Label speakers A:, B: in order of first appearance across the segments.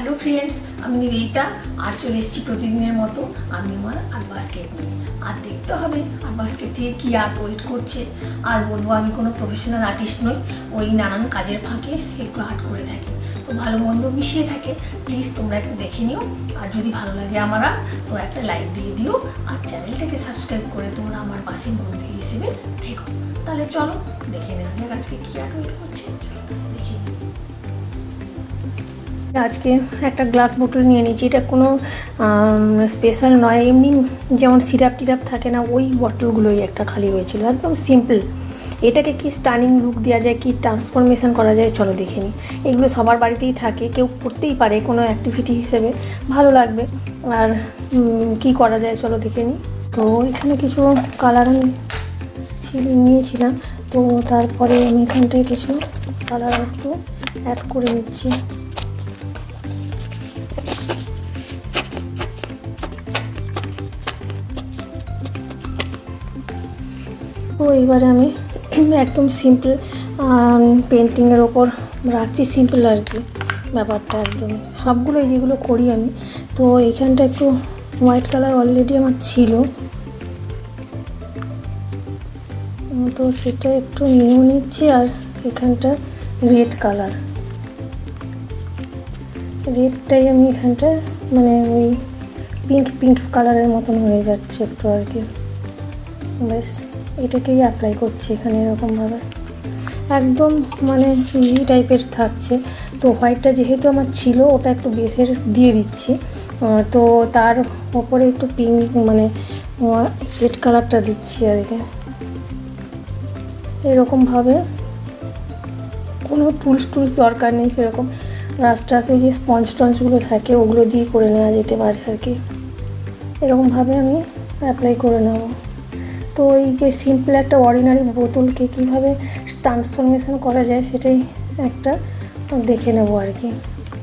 A: Hello friends, আমি নিবেদিতা আর চলে এসেছি প্রতিদিনের মতো আমি আমার আর্ট বাস্কেট নিয়ে। আর দেখতে হবে আর্ট বাস্কেট থেকে কী আর্ট ওয়েট করছে। আর বলবো আমি কোনো প্রফেশনাল আর্টিস্ট নই, ওই নানান কাজের ফাঁকে একটু আর্ট করে থাকি, তো ভালো মন্দ মিশিয়ে থাকে। প্লিজ তোমরা একটু দেখে নিও, আর যদি ভালো লাগে আমার আর্ট তো একটা লাইক দিয়ে দিও, আর চ্যানেলটাকে সাবস্ক্রাইব করে তোমরা আমার পাশে বন্ধু হিসেবে থেকো। তাহলে চলো দেখে নেওয়া যাক আজকে কী আর্ট ওয়েট করছে। চলো দেখে নিই। আজকে একটা গ্লাস বোতল নিয়ে নিয়েছি। এটা কোনো স্পেশাল নয়, এমনি যেমন সিরাপ টিরাপ থাকে না, ওই বটলগুলোই একটা খালি হয়েছিল, একদম সিম্পল। এটাকে কি স্টানিং লুক দেওয়া যায়, কি ট্রান্সফরমেশন করা যায়, চলো দেখে নিই। এগুলো সবার বাড়িতেই থাকে, কেউ করতেই পারে কোনো অ্যাক্টিভিটি হিসেবে, ভালো লাগবে। আর কি করা যায় চলো দেখে নিই। তো এখানে কিছু কালার আমি নিয়েছিলাম, তো তারপরে আমি এখানটায় কিছু কালার একটু অ্যাড করে নিচ্ছি। তো এবারে আমি একদম সিম্পল পেন্টিংয়ের ওপর রাখছি, সিম্পল আর কি ব্যাপারটা একদমই। সবগুলোই যেগুলো করি আমি, তো এইখানটা একটু হোয়াইট কালার অলরেডি আমার ছিল, তো সেটা একটু নিয়ে নিচ্ছি। আর এখানটা রেড কালার, রেডটাই আমি এখানটা মানে ওই পিঙ্ক পিঙ্ক কালারের মতন হয়ে যাচ্ছে একটু আর কি। ব্যাস এটাকেই অ্যাপ্লাই করছি এখানে এরকমভাবে, একদম মানে ইজি টাইপের থাকছে। তো হোয়াইটটা যেহেতু আমার ছিল, ওটা একটু বেসের দিয়ে দিচ্ছি, তো তার ওপরে একটু পিঙ্ক মানে রেড কালারটা দিচ্ছি আর কি। এরকমভাবে কোনো টুলস দরকার নেই সেরকম, রাস্টাস ওই যে স্পঞ্জ টঞ্জগুলো থাকে ওগুলো দিয়ে করে নেওয়া যেতে পারে আর কি। এরকমভাবে আমি অ্যাপ্লাই করে নেব। তো এই যে সিম্পল একটা অর্ডিনারি বোতলকে কীভাবে ট্রান্সফরমেশন করা যায় সেটাই একটা দেখে নেব আর কি।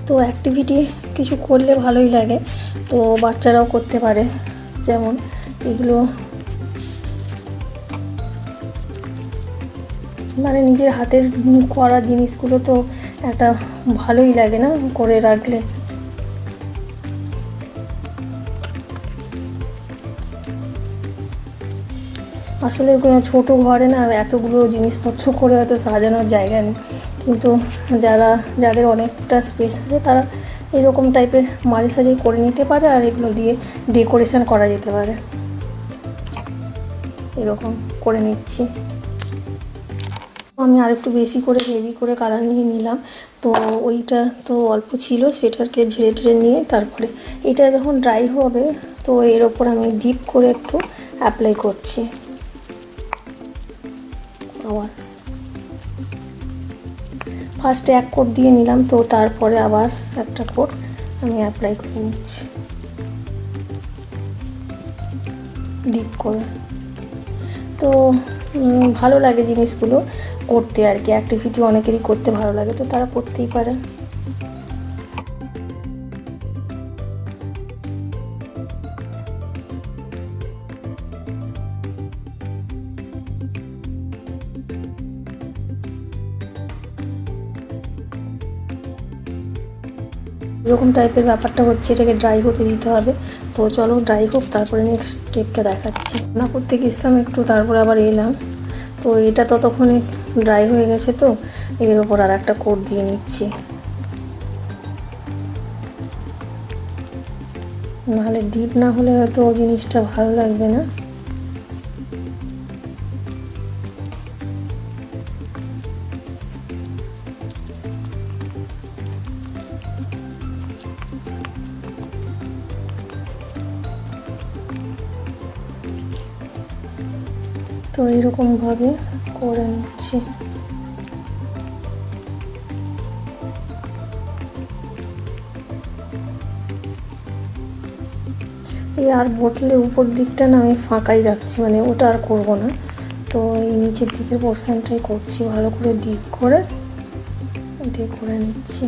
A: তো অ্যাক্টিভিটি কিছু করলে ভালোই লাগে, তো বাচ্চারাও করতে পারে। যেমন এগুলো মানে নিজের হাতের করা জিনিসগুলো তো একটা ভালোই লাগে না করে রাখলে। আসলে ছোটো ঘরে না এতগুলো জিনিসপত্র করে হয়তো সাজানোর জায়গা নেই, কিন্তু যাদের অনেকটা স্পেস আছে তারা এরকম টাইপের মাঝে সাঝে করে নিতে পারে, আর এগুলো দিয়ে ডেকোরেশন করা যেতে পারে। এরকম করে নিচ্ছি। আমি আরেকটু বেশি করে হেভি করে কালার নিয়ে নিলাম, তো ওইটা তো অল্প ছিল, সেটাকে ঝেড়ে ঝেড়ে নিয়ে তারপরে এটা যখন ড্রাই হবে তো এর ওপর আমি ডিপ করে একটু অ্যাপ্লাই করছি। আবার ফার্স্টে এক কোট দিয়ে নিলাম, তো তারপরে আবার একটা কোট আমি অ্যাপ্লাই করে নিচ্ছি ডিপ করে। তো ভালো লাগে জিনিসগুলো করতে আর কি, অ্যাক্টিভিটি অনেকেরই করতে ভালো লাগে, তো তারা করতেই পারে। এরকম টাইপের ব্যাপারটা হচ্ছে, এটাকে ড্রাই হতে দিতে হবে। তো চলো ড্রাই হোক, তারপরে নেক্সট স্টেপটা দেখাচ্ছি। না করতে গেছিলাম একটু, তারপরে আবার এলাম, তো এটা ততক্ষণে ড্রাই হয়ে গেছে, তো এর ওপর আর একটা কোট দিয়ে নিচ্ছি, নাহলে ডিপ না হলে হয়তো জিনিসটা ভালো লাগবে না। তো এরকমভাবে করে নিচ্ছি। এই আর বোতলের উপর দিকটা না আমি ফাঁকাই রাখছি, মানে ওটা আর করবো না, তো এই নিচের দিকের পোর্শনটাই করছি, ভালো করে ডিপ করে এটাই করে নিচ্ছি।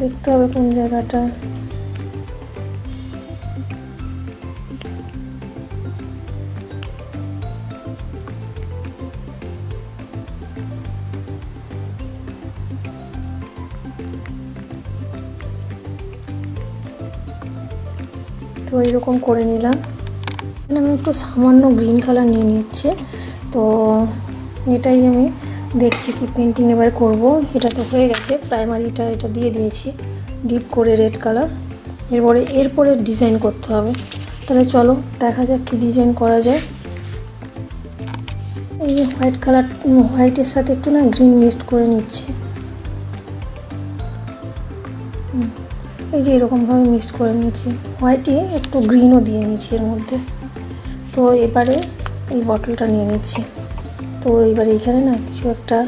A: দেখতে হবে কোন জায়গাটা। তো এরকম করে নিলাম। আমি একটু সামান্য গ্রিন কালার নিয়ে নিচ্ছি। তো এটাই আমি দেখছি কি পেন্টিং এবার করব। এটা তো হয়ে গেছে, প্রাইমারিটা এটা দিয়ে দিয়েছি ডিপ করে রেড কালার। এরপরে ডিজাইন করতে হবে। তাহলে চলো দেখা যাক কি ডিজাইন করা যায়। এই যে হোয়াইট কালার, হোয়াইটের সাথে একটু না গ্রিন মিক্সড করে নিচ্ছি। এই যে এরকমভাবে মিক্সড করে নিচ্ছি, হোয়াইটে একটু গ্রিনও দিয়ে নিচ্ছি এর মধ্যে। তো এবারে এই বটলটা নিয়ে নিচ্ছি। তো এবারে এখানে না কিছু একটা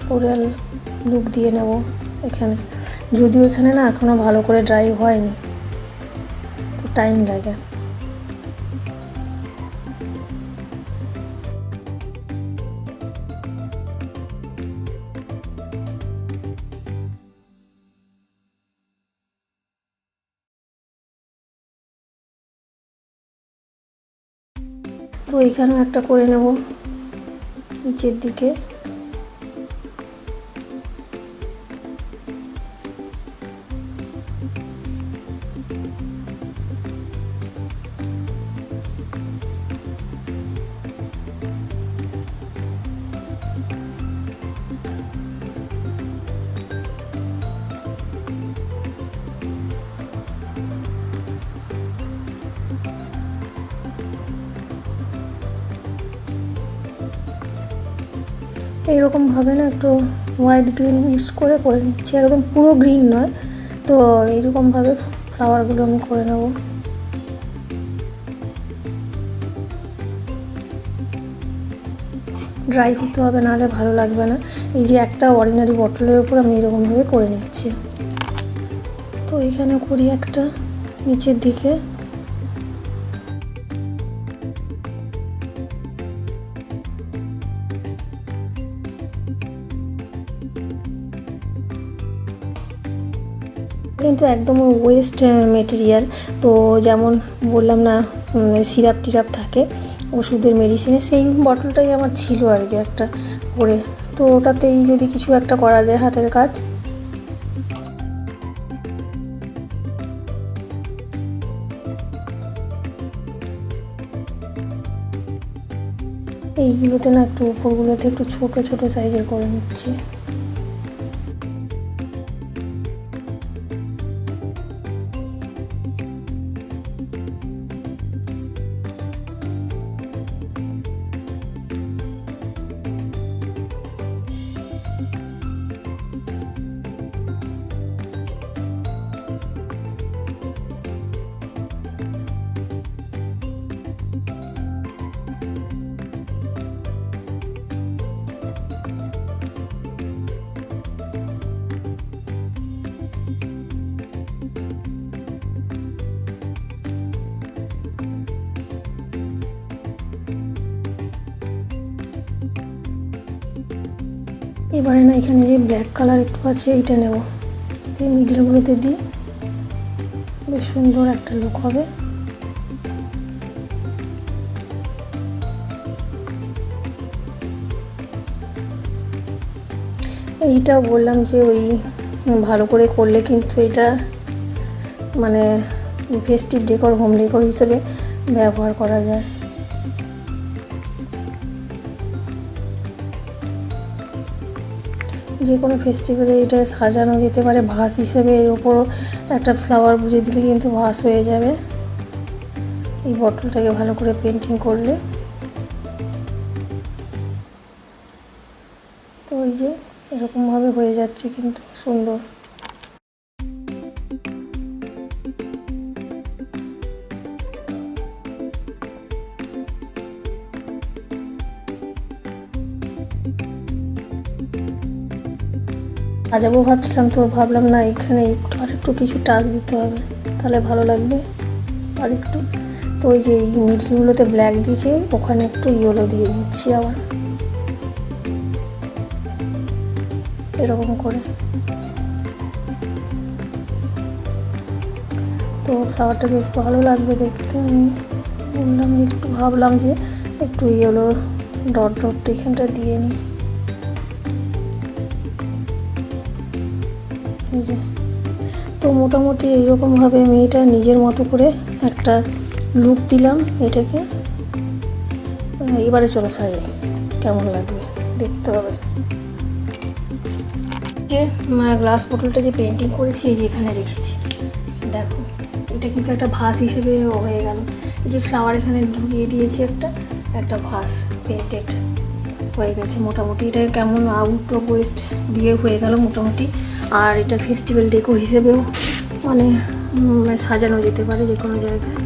A: ফ্লোরাল লুক দিয়ে নেব এখানে। যদিও এখানে না এখনও ভালো করে ড্রাই হয়নি, তো টাইম লাগে। তো এইখানেও একটা করে নেব নিচের দিকে। এইরকমভাবে না একটু হোয়াইট গ্রিন মিক্স করে নিচ্ছি, একদম পুরো গ্রিন নয়। তো এইরকমভাবে ফ্লাওয়ারগুলো আমি করে নেব। ড্রাই হতে হবে, নাহলে ভালো লাগবে না। এই যে একটা অর্ডিনারি বটলের উপর আমি এরকমভাবে করে নিচ্ছি। তো এখানে করি একটা নিচের দিকে। কিন্তু একদম ওয়েস্ট মেটেরিয়াল। তো যেমন বললাম না সিরাপ টিরাপ থাকে ওষুধের মেডিসিনে, সেই বটলটাই আমার ছিল আর কি একটা করে। তো ওটাতেই যদি কিছু একটা করা যায় হাতের কাজ। এইগুলোতে না একটু উপরগুলোতে একটু ছোট ছোট সাইজের করে নিচ্ছি। এবারে না এখানে যে ব্ল্যাক কালার একটু আছে এইটা নেব, এই মিডিলগুলোতে দিই, বেশ সুন্দর একটা লুক হবে। এইটা বললাম যে ওই ভালো করে করলে কিন্তু এটা মানে ফেস্টিভ ডেকর, হোম ডেকর হিসেবে ব্যবহার করা যায়। যে কোনো ফেস্টিভ্যালে এটা সাজানো যেতে পারে ভাস হিসেবে। এর উপর একটা ফ্লাওয়ার বুঝে দিলে কিন্তু ভাস হয়ে যাবে এই বটলটাকে ভালো করে পেন্টিং করলে। তো ওই যে এরকমভাবে হয়ে যাচ্ছে কিন্তু সুন্দর। সাজাবো ভাবছিলাম, তো ভাবলাম না এখানে একটু আর একটু কিছু টাচ দিতে হবে, তাহলে ভালো লাগবে আর একটু। তো ওই যে এই মিডলগুলোতে ব্ল্যাক দিয়েছি, ওখানে একটু ইয়েলো দিয়ে দিচ্ছি আবার এরকম করে। তো ফ্লাওয়ারটা বেশ ভালো লাগবে দেখতে। আমি বললাম একটু, ভাবলাম যে একটু ইয়েলো ডট ডট এখানটা দিয়ে নিই। এই যে তো মোটামুটি এইরকমভাবে আমি এটা নিজের মতো করে একটা লুক দিলাম এটাকে। এবারে চলো সাজাই, কেমন লাগবে দেখতে হবে। যে গ্লাস বোতলটা যে পেন্টিং করেছি এই যে এখানে রেখেছি, দেখো এটা কিন্তু একটা ভাস হিসেবে হয়ে গেল। এই যে ফ্লাওয়ার এখানে ঢুকিয়ে দিয়েছি একটা ভাস পেন্টেড হয়ে গেছে মোটামুটি। এটা কেমন আউট অফ ওয়েস্ট দিয়ে হয়ে গেল মোটামুটি। আর এটা ফেস্টিভ্যাল ডেকোর হিসেবেও মানে সাজানো যেতে পারে যে কোনো জায়গায়।